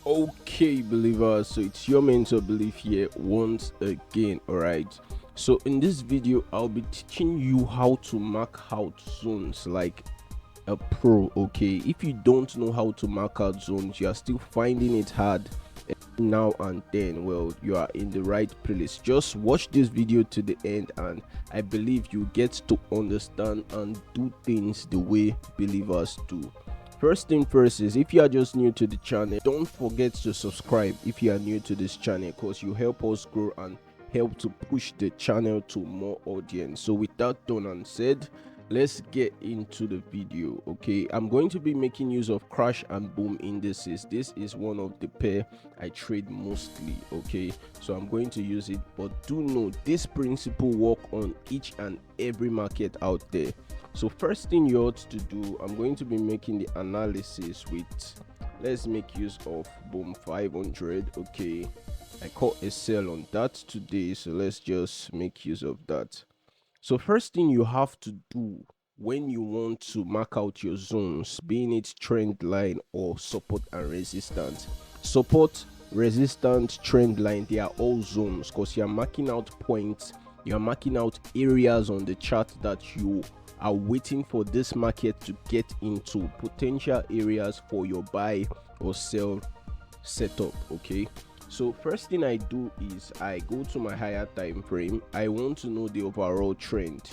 Okay, believers, so it's your mentor belief here once again. All right, so in this video I'll be teaching you how to mark out zones like a pro. Okay, if you don't know how to mark out zones, you are still finding it hard now and then, well, you are in the right place. Just watch this video to the end and I believe you get to understand and do things the way believers do. First thing first is, if you are just new to the channel, don't forget to subscribe if you are new to this channel, because you help us grow and help to push the channel to more audience. So with that done and said, let's get into the video. Okay, I'm going to be making use of crash and boom indices. This is one of the pair I trade mostly. Okay, so I'm going to use it, but do note this principle work on each and every market out there. So first thing you ought to do, I'm going to be making the analysis with, let's make use of boom 500. Okay, I caught a sell on that today, so let's just make use of that. So first thing you have to do when you want to mark out your zones, being it trend line or support and resistance. Support, resistance, trend line, they are all zones, because you're marking out points, you're marking out areas on the chart that you are waiting for this market to get into, potential areas for your buy or sell setup. Okay, so first thing I do is I go to my higher time frame. I want to know the overall trend.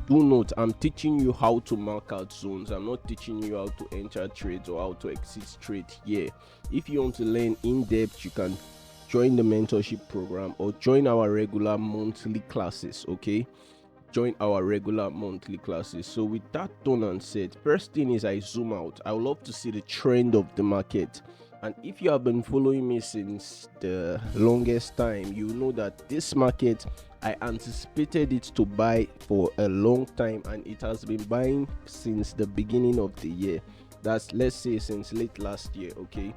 Do note, I'm teaching you how to mark out zones. I'm not teaching you how to enter trades or how to exit trade here. If you want to learn in depth, you can join the mentorship program or join our regular monthly classes. Okay, join our regular monthly classes. So with that done and said, first thing is I zoom out. I would love to see the trend of the market. And if you have been following me since the longest time, you know that this market, I anticipated it to buy for a long time, and it has been buying since the beginning of the year. That's, let's say, since late last year. Okay,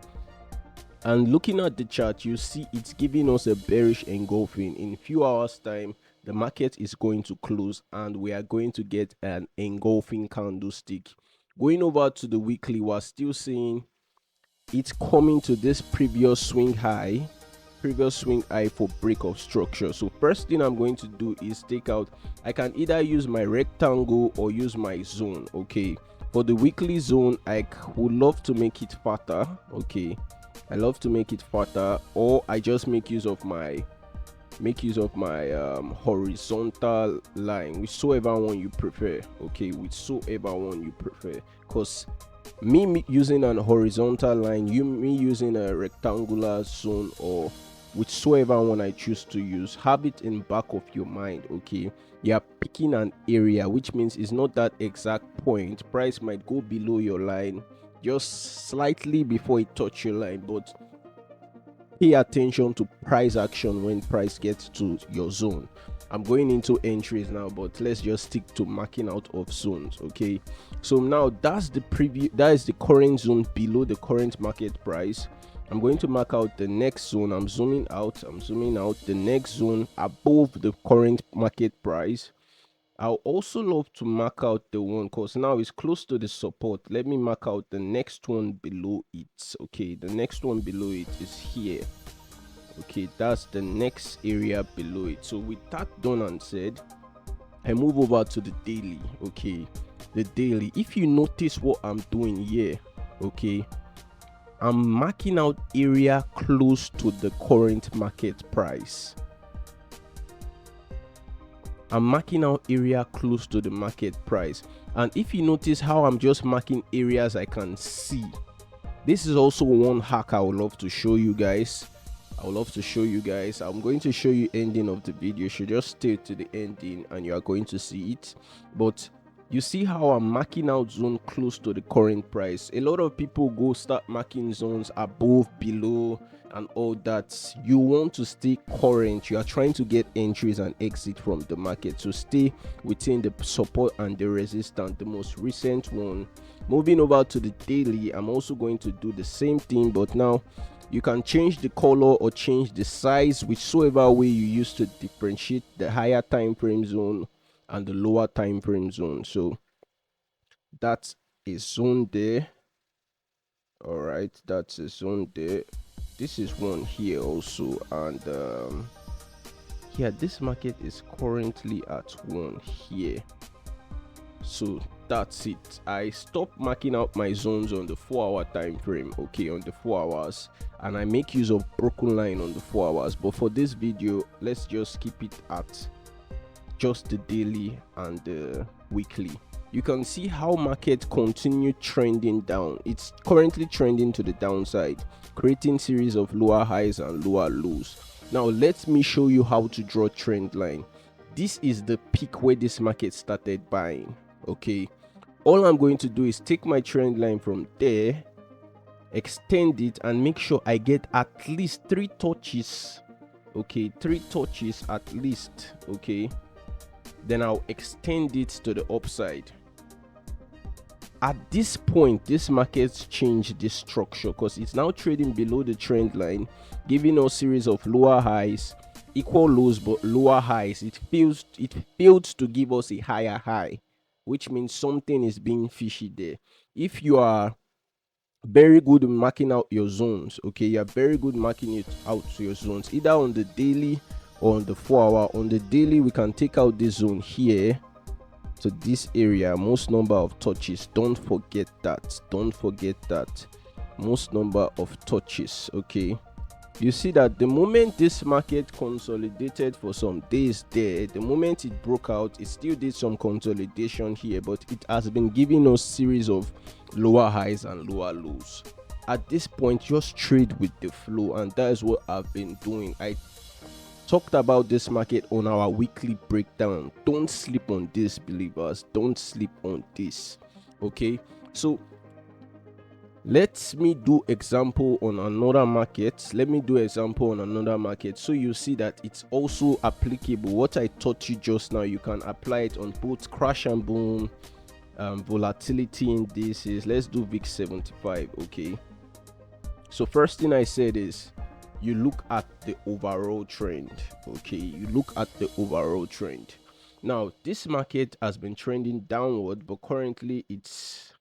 and looking at the chart, you see it's giving us a bearish engulfing. In few hours time, the market is going to close and we are going to get an engulfing candlestick. Going over to the weekly, we're still seeing it's coming to this previous swing high for break of structure. So first thing I'm going to do is take out, I can either use my rectangle or use my zone. Okay, for the weekly zone, I would love to make it fatter. Okay, I love to make it fatter, or I just make use of my horizontal line, whichever one you prefer. Okay, whichever one you prefer, because me using an horizontal line, me using a rectangular zone, or whichever one I choose to use, have it in back of your mind. Okay, you are picking an area, which means it's not that exact point. Price might go below your line, just slightly before it touch your line, but pay attention to price action when price gets to your zone. I'm going into entries now, but let's just stick to marking out of zones. Okay, so now that's the preview, that is the current zone below the current market price. I'm going to mark out the next zone. I'm zooming out the next zone above the current market price. I'll also love to mark out the one, because now it's close to the support. Let me mark out the next one below it. Okay, the next one below it is here. Okay, that's the next area below it. So with that done and said, I move over to the daily. Okay, the daily, if you notice what I'm doing here, okay, I'm marking out area close to the current market price. I'm marking out area close to the market price. And if you notice how I'm just marking areas I can see, this is also one hack I would love to show you guys. I'm going to show you ending of the video. You should just stay to the ending and you are going to see it. But you see how I'm marking out zone close to the current price. A lot of people go start marking zones above, below, and all that. You want to stay current. You are trying to get entries and exit from the market, so stay within the support and the resistance, the most recent one. Moving over to the daily, I'm also going to do the same thing, but now you can change the color or change the size, whichever way you use to differentiate the higher time frame zone and the lower time frame zone. So that's a zone there. All right, that's a zone there. this is one here also, and yeah, this market is currently at one here. So that's it. I stopped marking out my zones on the 4-hour time frame, okay, on the 4 hours, and I make use of broken line on the 4 hours. But for this video, let's just keep it at just the daily and the weekly. You can see how market continue trending down. It's currently trending to the downside, creating series of lower highs and lower lows. Now let me show you how to draw trend line. This is the peak where this market started buying, okay. All I'm going to do is take my trend line from there, extend it, and make sure I get at least 3 touches, okay, 3 touches at least, okay. Then I'll extend it to the upside. At this point, this market's changed this structure because it's now trading below the trend line, giving us series of lower highs, equal lows but lower highs. It failed to give us a higher high, which means something is being fishy there. If you are very good in marking out your zones, okay, you're very good marking it out to your zones, either on the daily or on the 4 hour. On the daily, we can take out this zone here to this area, most number of touches. Don't forget that, most number of touches, okay. You see that the moment this market consolidated for some days there, the moment it broke out, it still did some consolidation here, but it has been giving us series of lower highs and lower lows. At this point, just trade with the flow, and that is what I've been doing. I talked about this market on our weekly breakdown. Don't sleep on this, believers. Don't sleep on this, okay. So let me do example on another market. So you see that it's also applicable. What I taught you just now, you can apply it on both crash and boom, volatility indices. Let's do VIX 75, okay. So first thing I said is you look at the overall trend, okay. You look at the overall trend. Now this market has been trending downward, but currently it's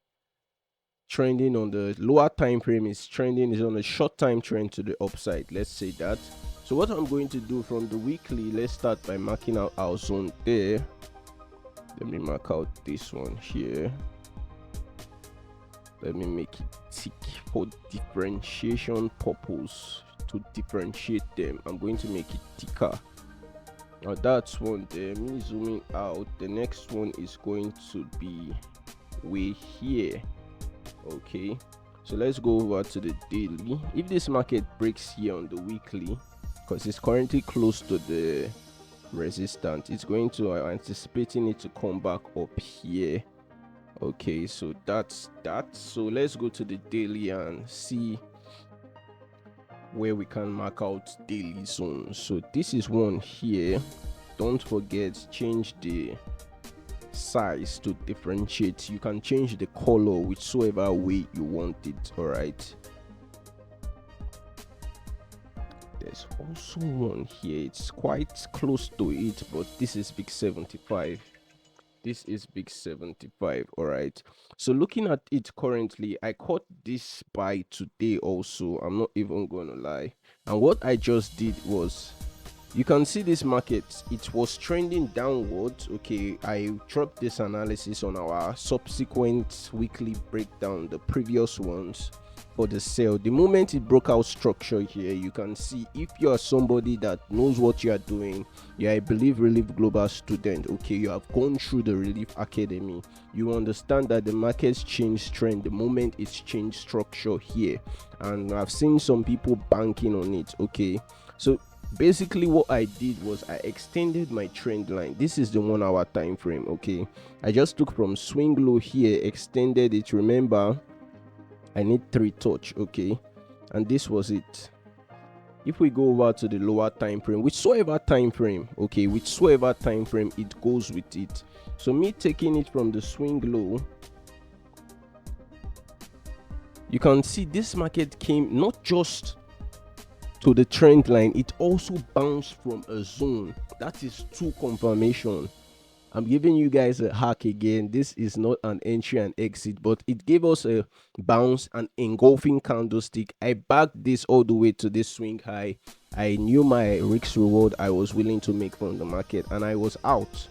trending on the lower time frame. Is on a short time trend to the upside, let's say that. So what I'm going to do from the weekly, let's start by marking out our zone there. Let me mark out this one here. Let me make it tick for differentiation purpose. To differentiate them, I'm going to make it thicker. Now that's one there. Me zooming out, the next one is going to be way here, okay. So let's go over to the daily. If this market breaks here on the weekly, because it's currently close to the resistance, it's going to anticipating it to come back up here, okay. So that's that. So let's go to the daily and see where we can mark out daily zones. So this is one here. Don't forget, change the size to differentiate. You can change the color whichever way you want it, all right. There's also one here, it's quite close to it, but this is VIX 75. This is VIX 75, all right. So looking at it currently, I caught this buy today also, I'm not even gonna lie. And what I just did was, you can see this market, it was trending downwards, okay. I dropped this analysis on our subsequent weekly breakdown, the previous ones for the sale. The moment it broke out structure here, you can see, if you are somebody that knows what you are doing, you're a Relief Global student, okay, you have gone through the Relief Academy, you understand that the market's changed trend the moment it's changed structure here, and I've seen some people banking on it, okay. So basically what I did was I extended my trend line. This is the 1 hour time frame, okay. I just took from swing low here, extended it. Remember, I need 3 touch, okay, and this was it. If we go over to the lower time frame, whichsoever time frame, okay, whichsoever time frame, it goes with it. So me taking it from the swing low, you can see this market came not just to the trend line, it also bounced from a zone. That is 2 confirmation. I'm giving you guys a hack again. This is not an entry and exit, but it gave us a bounce and engulfing candlestick. I backed this all the way to this swing high. I knew my risk reward I was willing to make from the market, and I was out.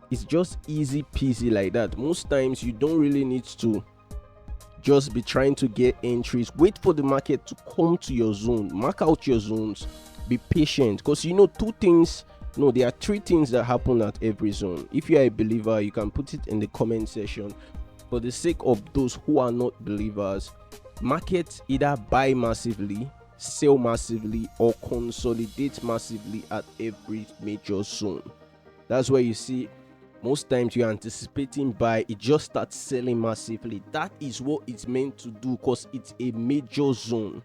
It's just easy peasy like that. Most times you don't really need to just be trying to get entries. Wait for the market to come to your zone. Mark out your zones. Be patient, because you know two things. No, there are three things that happen at every zone. If you are a believer, you can put it in the comment section. For the sake of those who are not believers, markets either buy massively, sell massively, or consolidate massively at every major zone. That's where you see most times you're anticipating buy, it just starts selling massively. That is what it's meant to do, because it's a major zone.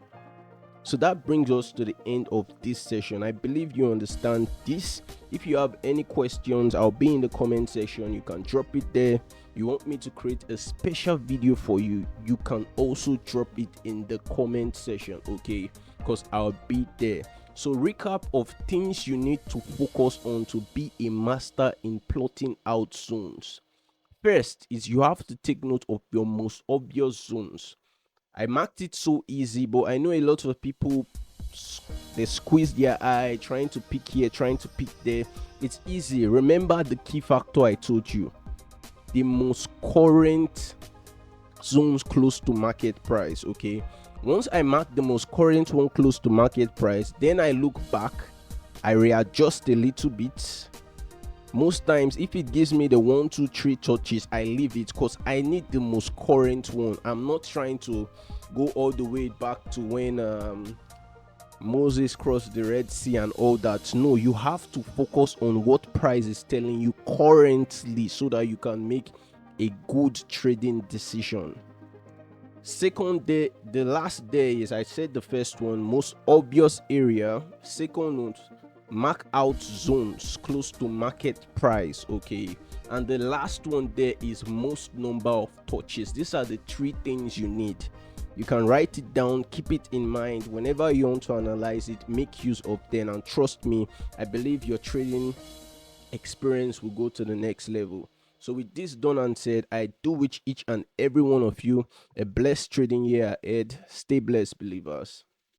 So that brings us to the end of this session. I believe you understand this. If you have any questions, I'll be in the comment section. You can drop it there. You want me to create a special video for you, you can also drop it in the comment section, okay? Because I'll be there. So recap of things you need to focus on to be a master in plotting out zones. First is you have to take note of your most obvious zones. I marked it so easy, but I know a lot of people, they squeeze their eye trying to pick here, trying to pick there. It's easy. Remember the key factor I told you. The most current zones close to market price, okay? Once I mark the most current one close to market price, then I look back, I readjust a little bit. Most times if it gives me the 1 2 3 touches, I leave it, because I need the most current one. I'm not trying to go all the way back to when Moses crossed the Red Sea and all that. No, you have to focus on what price is telling you currently, so that you can make a good trading decision. Second day, the last day is, I said the first one, most obvious area. Second one, mark out zones close to market price, okay? And the last one there is most number of touches. These are the three things you need. You can write it down, keep it in mind whenever you want to analyze it. Make use of them, and trust me, I believe your trading experience will go to the next level. So with this done and said, I do wish each and every one of you a blessed trading year ahead. Stay blessed, believers.